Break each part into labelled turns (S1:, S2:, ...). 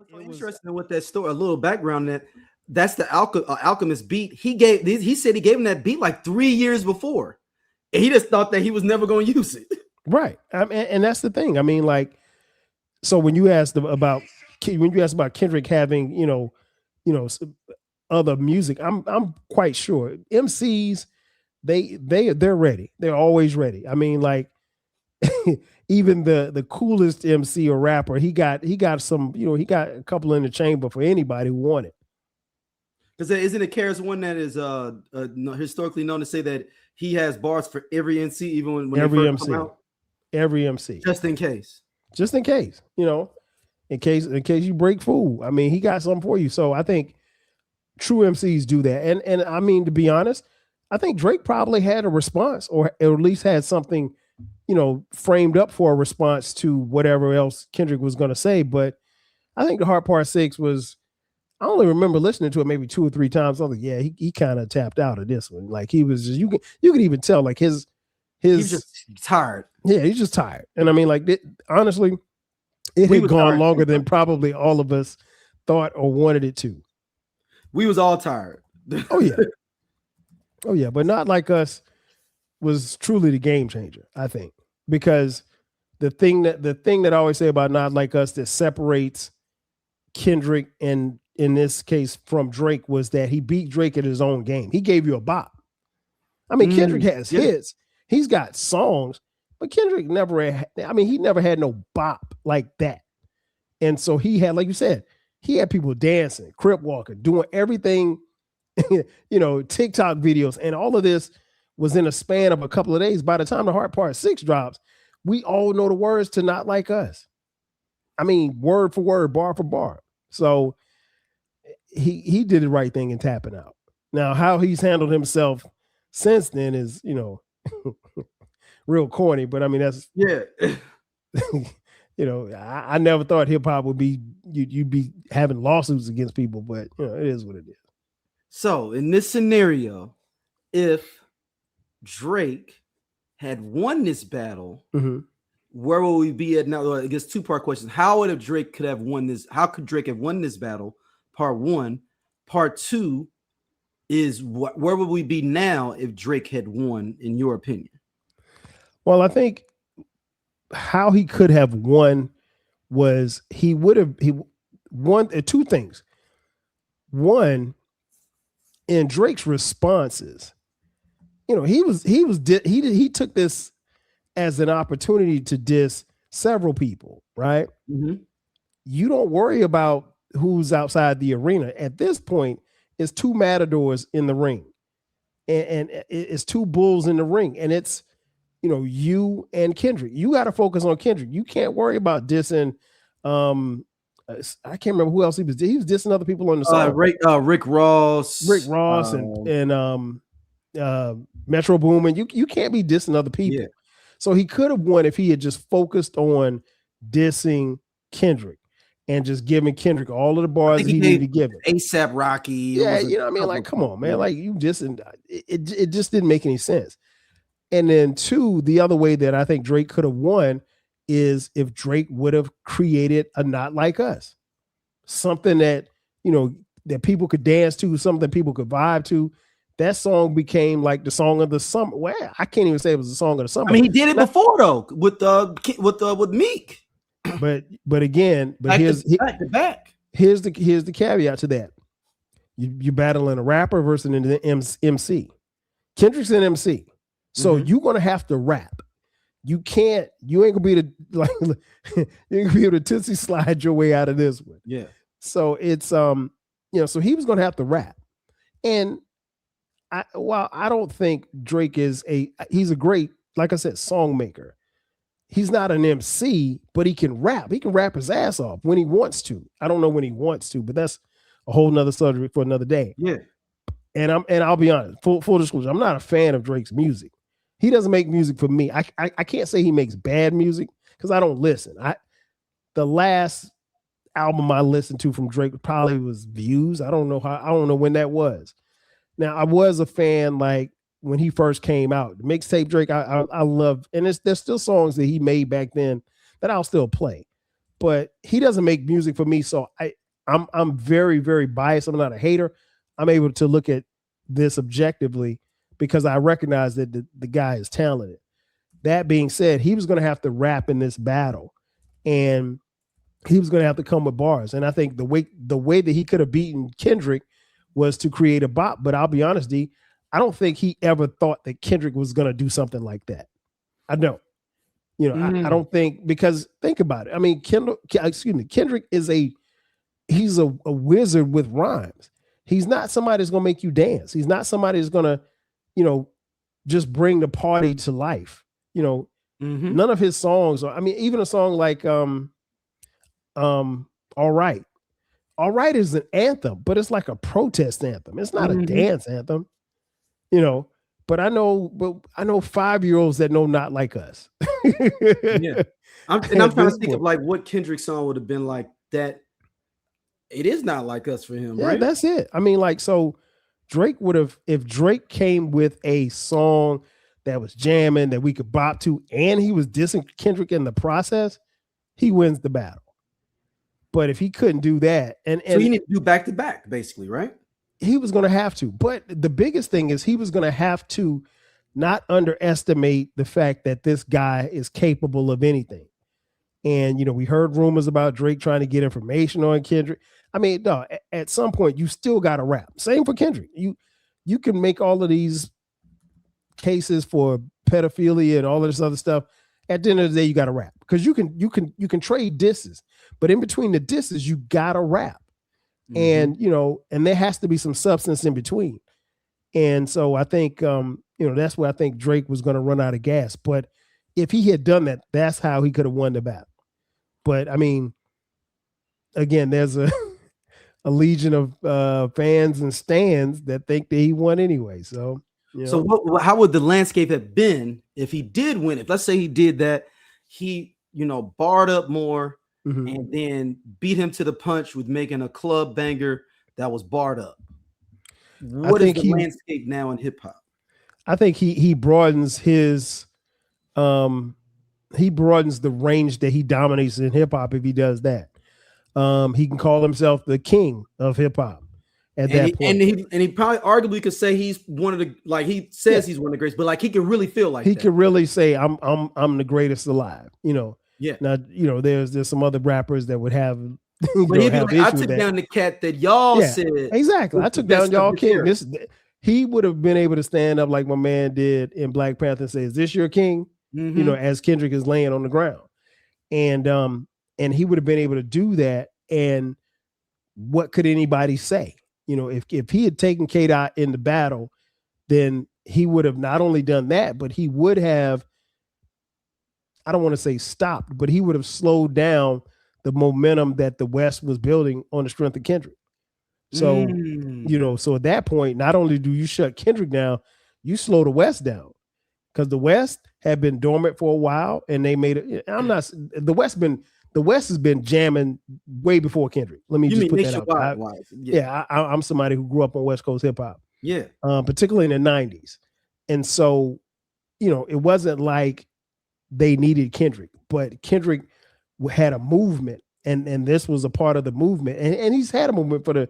S1: It was interesting with that story. A little background that's the Alchemist beat. He said he gave him that beat like 3 years before. And he just thought that he was never going to use it.
S2: Right. And that's the thing. I mean, like, so when you asked about Kendrick having, other music, I'm quite sure MCs, they're ready. They're always ready. I mean, like, even the coolest MC or rapper, he got some, he got a couple in the chamber for anybody who wanted.
S1: Because isn't it Karis one that is historically known to say that he has bars for every MC, even when
S2: every
S1: they
S2: MC
S1: come out?
S2: Every MC,
S1: just in case, in case
S2: you break food. I mean, he got something for you. So I think true MCs do that. And I mean, to be honest, I think Drake probably had a response, or at least had something, framed up for a response to whatever else Kendrick was going to say. But I think the Hard Part 6 was, I only remember listening to it maybe 2 or 3 times. I was like, yeah, he kind of tapped out of this one. Like, he was just, you could even tell, like, he's
S1: just tired.
S2: Yeah, he's just tired. And I mean, like, honestly, it had gone longer than probably all of us thought or wanted it to.
S1: We was all tired.
S2: Oh yeah. But Not Like Us was truly the game changer, I think, because the thing that I always say about Not Like Us that separates Kendrick and, in this case, from Drake, was that he beat Drake at his own game. He gave you a bop. I mean, Kendrick has hits. He's got songs, but Kendrick never had no bop like that. And so he had, like you said, he had people dancing, crip walking, doing everything, TikTok videos, and all of this was in a span of a couple of days. By the time the Hard Part 6 drops, we all know the words to Not Like Us. I mean, word for word, bar for bar. So he did the right thing in tapping out. Now, how he's handled himself since then is, real corny, but I mean, that's, I never thought hip hop would be, you'd be having lawsuits against people, but it is what it is.
S1: So in this scenario, if Drake had won this battle, where will we be at now? I guess 2-part question. How would Drake could have won this? How could Drake have won this battle? Part 1. Part 2 is where would we be now if Drake had won, in your opinion?
S2: Well, I think how he could have won was he won 2 things. One, in Drake's responses, he took this as an opportunity to diss several people, right?
S1: Mm-hmm.
S2: You don't worry about who's outside the arena. At this point, it's 2 matadors in the ring, and it's 2 bulls in the ring, and it's, you and Kendrick. You got to focus on Kendrick. You can't worry about dissing. I can't remember who else he was dissing other people on the song.
S1: Rick Ross,
S2: and Metro Boomin. You can't be dissing other people. Yeah. So he could have won if he had just focused on dissing Kendrick and just giving Kendrick all of the bars he needed to give him.
S1: ASAP Rocky.
S2: Yeah, you know what I mean? Like, come on, man. Like, you dissing, it just didn't make any sense. And then 2, the other way that I think Drake could have won is if Drake would have created a Not Like Us. Something that, that people could dance to, something people could vibe to. That song became like the song of the summer. Well, I can't even say it was the song of the summer.
S1: I mean, he did it before though, with Meek.
S2: But here's the caveat to that. You're battling a rapper versus an MC. Kendrick's an MC. So you're gonna have to rap. You ain't gonna be you ain't gonna be able to Tootsie slide your way out of this one.
S1: Yeah.
S2: So it's so he was gonna have to rap. And I don't think Drake he's a great, like I said, song maker. He's not an MC, but he can rap. He can rap his ass off when he wants to. I don't know when he wants to, but that's a whole nother subject for another day.
S1: Yeah.
S2: And I'll be honest, full disclosure, I'm not a fan of Drake's music. He doesn't make music for me. I can't say he makes bad music because I don't listen. The last album I listened to from Drake probably was Views. I don't know when that was. Now, I was a fan like when he first came out. The mixtape Drake, I love, and there's still songs that he made back then that I'll still play. but he doesn't make music for me. So I'm very, very biased. I'm not a hater. I'm able to look at this objectively because I recognize that the guy is talented. That being said, he was going to have to rap in this battle, and he was going to have to come with bars. And I think the way that he could have beaten Kendrick was to create a bop. But I'll be honest, D, I don't think he ever thought that Kendrick was going to do something like that. I don't. You know, I don't think, because think about it. I mean, Kendrick is he's a wizard with rhymes. He's not somebody that's going to make you dance. He's not somebody that's going to, you know, just bring the party to life. You know, none of his songs are, I mean, even a song like All Right. All Right is an anthem, but it's like a protest anthem. It's not a dance anthem, you know. But I know 5-year-olds that know Not Like Us.
S1: Yeah. I'm trying to think of like what Kendrick song would have been like that. It is Not Like Us for him, right?
S2: That's it. I mean, like, so Drake would have, if Drake came with a song that was jamming that we could bop to, and he was dissing Kendrick in the process, he wins the battle. But if he couldn't do that, and
S1: so he need to do back to back, basically, right?
S2: He was going to have to. But the biggest thing is he was going to have to not underestimate the fact that this guy is capable of anything. And, you know, we heard rumors about Drake trying to get information on Kendrick. I mean, no, at some point, you still got to rap. Same for Kendrick. You can make all of these cases for pedophilia and all of this other stuff. At the end of the day, you got to rap, because you can trade disses, but in between the disses, you got to rap. And, you know, and there has to be some substance in between. And so I think, you know, that's where I think Drake was going to run out of gas. But if he had done that, that's how he could have won the battle. But I mean, again, there's a legion of fans and stans that think that he won anyway. So, you know.
S1: So how would the landscape have been if he did win it? Let's say he did that. He, you know, barred up more, and then beat him to the punch with making a club banger that was barred up. What is the landscape now in hip hop?
S2: I think he broadens his he broadens the range that he dominates in hip hop if he does that. He can call himself the king of hip hop at that point.
S1: And he probably arguably could say he's one of the, like, he says he's one of the greatest, but like he can really feel like
S2: he can really say I'm the greatest alive, you know.
S1: Yeah.
S2: Now, you know, there's some other rappers that would have,
S1: but he'd be like, I took down the cat that y'all said.
S2: Exactly. I took down y'all king. He would have been able to stand up like my man did in Black Panther and say, is this your king? You know, as Kendrick is laying on the ground. And he would have been able to do that. And what could anybody say? You know, if he had taken K-Dot in the battle, then he would have not only done that, but he would have, I don't want to say stopped, but he would have slowed down the momentum that the West was building on the strength of Kendrick. So, you know, so at that point, not only do you shut Kendrick down, you slow the West down, because the West had been dormant for a while, and they made it. The West has been jamming way before Kendrick. Let me just put that out. I'm somebody who grew up on West Coast hip hop.
S1: Yeah.
S2: Particularly in the 90s. And so, you know, it wasn't like they needed Kendrick, but Kendrick had a movement, and this was a part of the movement. And he's had a movement for the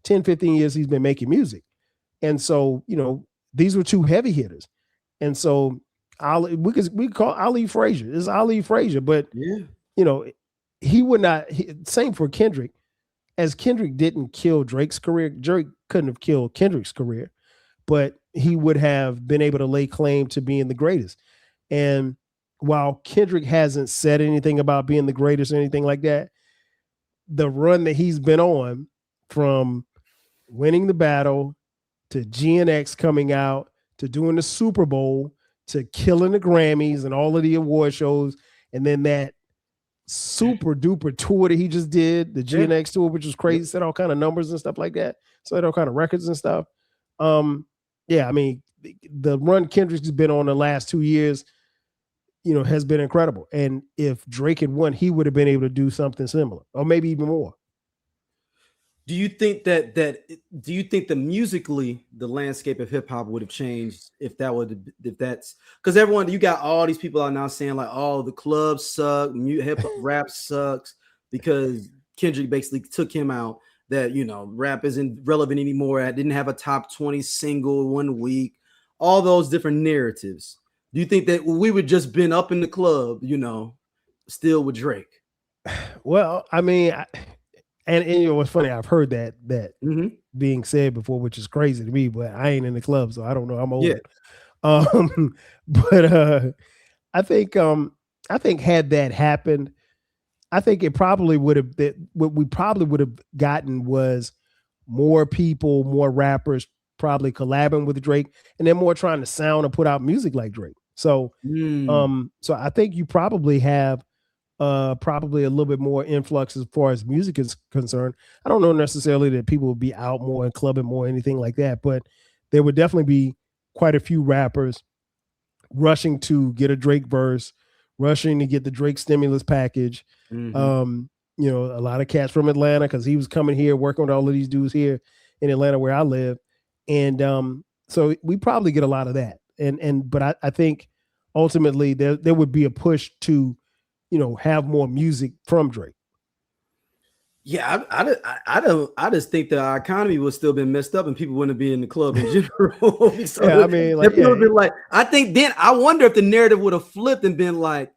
S2: 10, 15 years he's been making music. And so, you know, these were two heavy hitters. And so we could call Ali Frazier. It's Ali Frazier, but you know, he would not, same for Kendrick. As Kendrick didn't kill Drake's career, Drake couldn't have killed Kendrick's career, but he would have been able to lay claim to being the greatest. And while Kendrick hasn't said anything about being the greatest or anything like that, the run that he's been on, from winning the battle to GNX coming out to doing the Super Bowl to killing the Grammys and all of the award shows, and then that super duper tour that he just did, the GNX tour, which was crazy, set all kind of numbers and stuff like that, set all kind of records and stuff. Yeah, I mean, the run Kendrick's been on the last 2 years, you know, has been incredible. And if Drake had won, he would have been able to do something similar, or maybe even more.
S1: Do you think do you think musically the landscape of hip hop would have changed if that's because everyone, you got all these people out now saying like, oh, the clubs suck, hip hop rap sucks, because Kendrick basically took him out. That rap isn't relevant anymore. I didn't have a top 20 single 1 week. All those different narratives. Do you think that we would just been up in the club, still with Drake?
S2: Well, I mean, and what's funny, I've heard that
S1: Mm-hmm.
S2: being said before, which is crazy to me, but I ain't in the club, so I don't know. I'm old.
S1: Yeah.
S2: But I think had that happened, I think it probably would have what we probably would have gotten was more people, more rappers probably collabing with Drake, and then more trying to sound and put out music like Drake. So so I think you probably have probably a little bit more influx as far as music is concerned. I don't know necessarily that people would be out more and clubbing more, anything like that, but there would definitely be quite a few rappers rushing to get a Drake verse, rushing to get the Drake stimulus package. Mm-hmm. A lot of cats from Atlanta, because he was coming here working with all of these dudes here in Atlanta where I live. And so we probably get a lot of that. But I think ultimately there would be a push to, have more music from Drake.
S1: Yeah, I just think that our economy would still been messed up and people wouldn't be in the club in general. So
S2: yeah, I mean,
S1: been like, I think then I wonder if the narrative would have flipped and been like,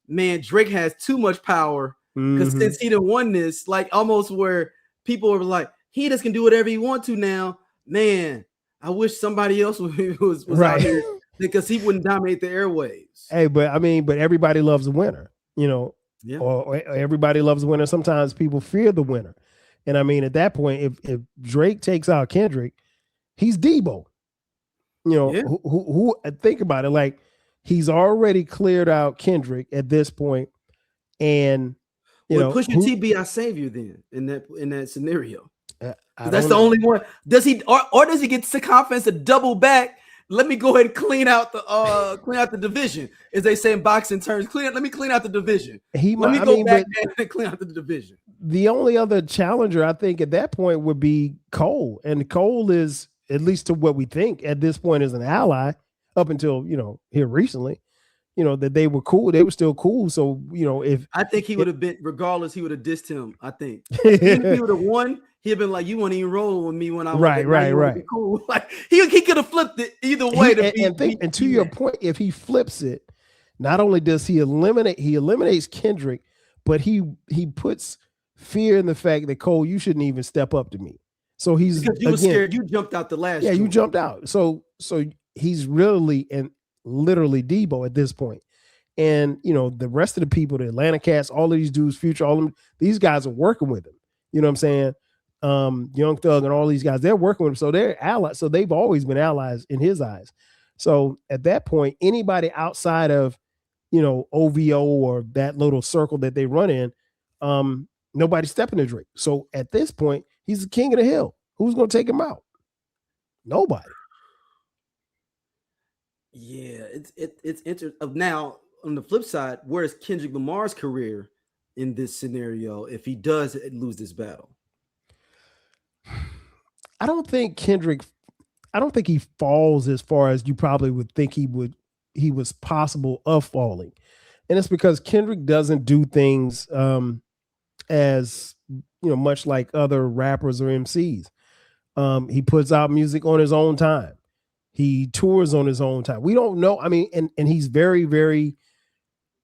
S1: man, Drake has too much power because since he done won this, like almost where people were like, he just can do whatever he want to now. Man, I wish somebody else was right out here because he wouldn't dominate the airwaves.
S2: Hey, but everybody loves a winner. Yeah. Or everybody loves the winner. Sometimes people fear the winner. And I mean, at that point, if Drake takes out Kendrick, he's Debo. Who think about it, like he's already cleared out Kendrick at this point. And
S1: Pusha T be our savior then in that scenario. That's the
S2: know.
S1: only one. Does he or does he get the confidence to double back? Let me go ahead and clean out the division, as they say in boxing terms. Let me clean out the division. Let me go back and clean out the division.
S2: The only other challenger I think at that point would be Cole, and Cole is, at least to what we think at this point, is an ally up until here recently. That they were cool, they were still cool. So if
S1: I think he would have been, regardless, he would have dissed him. I think if he would have won, he'd been like, "You won't even roll with me when I
S2: right.
S1: Cool." Like he could have flipped it either way.
S2: And to your point, if he flips it, not only does he eliminates Kendrick, but he puts fear in the fact that, Cole, you shouldn't even step up to me. So he's,
S1: because you were scared. You jumped out the last.
S2: Yeah, you jumped out. So he's really and literally Debo at this point. And the rest of the people, the Atlanta cats, all of these dudes, Future, all of them, these guys are working with him. You know what I'm saying? Young Thug and all these guys, they're working with him. So they're allies. So they've always been allies in his eyes. So at that point, anybody outside of, OVO or that little circle that they run in, nobody's stepping to Drake. So at this point, he's the king of the hill. Who's going to take him out? Nobody.
S1: Yeah, it's interesting. Now, on the flip side, where is Kendrick Lamar's career in this scenario if he does lose this battle?
S2: I don't think he falls as far as you probably would think he was possible of falling. And it's because Kendrick doesn't do things as much like other rappers or MCs. He puts out music on his own time. He tours on his own time. We don't know. I mean, and he's very, very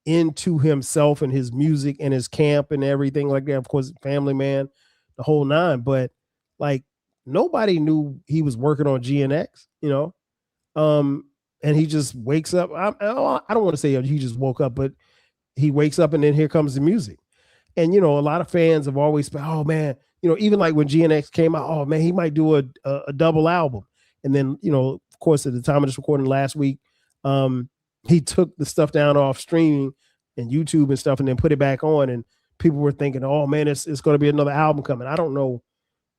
S2: into himself and his music and his camp and everything like that. Of course, family man, the whole nine. But like, nobody knew he was working on GNX, and he just wakes up. I don't want to say he just woke up, but he wakes up and then here comes the music. And, a lot of fans have always been, oh man, even like when GNX came out, oh man, he might do a double album. And then, of course, at the time of this recording last week, he took the stuff down off streaming and YouTube and stuff and then put it back on. And people were thinking, oh man, it's going to be another album coming. I don't know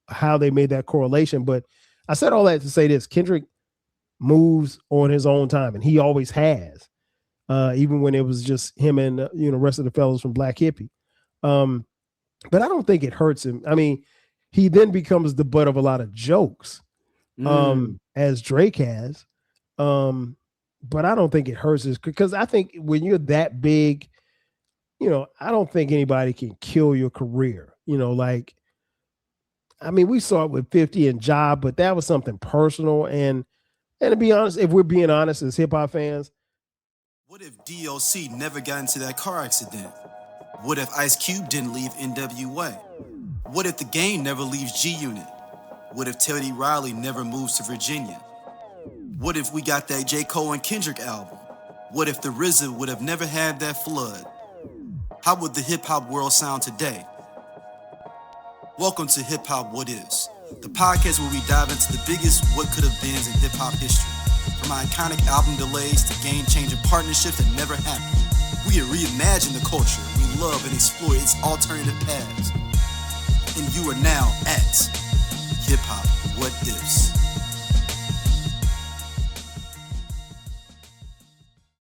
S2: how they made that correlation, but I said all that to say this: Kendrick moves on his own time, and he always has, even when it was just him and the rest of the fellows from Black Hippie. But I don't think it hurts him. I mean, he then becomes the butt of a lot of jokes, as Drake has. But I don't think it hurts us, because I think when you're that big, I don't think anybody can kill your career. We saw it with 50 and Job, but that was something personal. And to be honest, if we're being honest as hip hop fans,
S1: what if DOC never got into that car accident? What if Ice Cube didn't leave NWA? What if The Game never leaves G-Unit? What if Teddy Riley never moves to Virginia? What if we got that J. Cole and Kendrick album? What if the RZA would have never had that flood? How would the hip-hop world sound today? Welcome to Hip Hop What Is, the podcast where we dive into the biggest what could have beens in hip-hop history. From iconic album delays to game-changing partnerships that never happened. We reimagine the culture we love and explore its alternative paths. And you are now at Hip Hop What Is.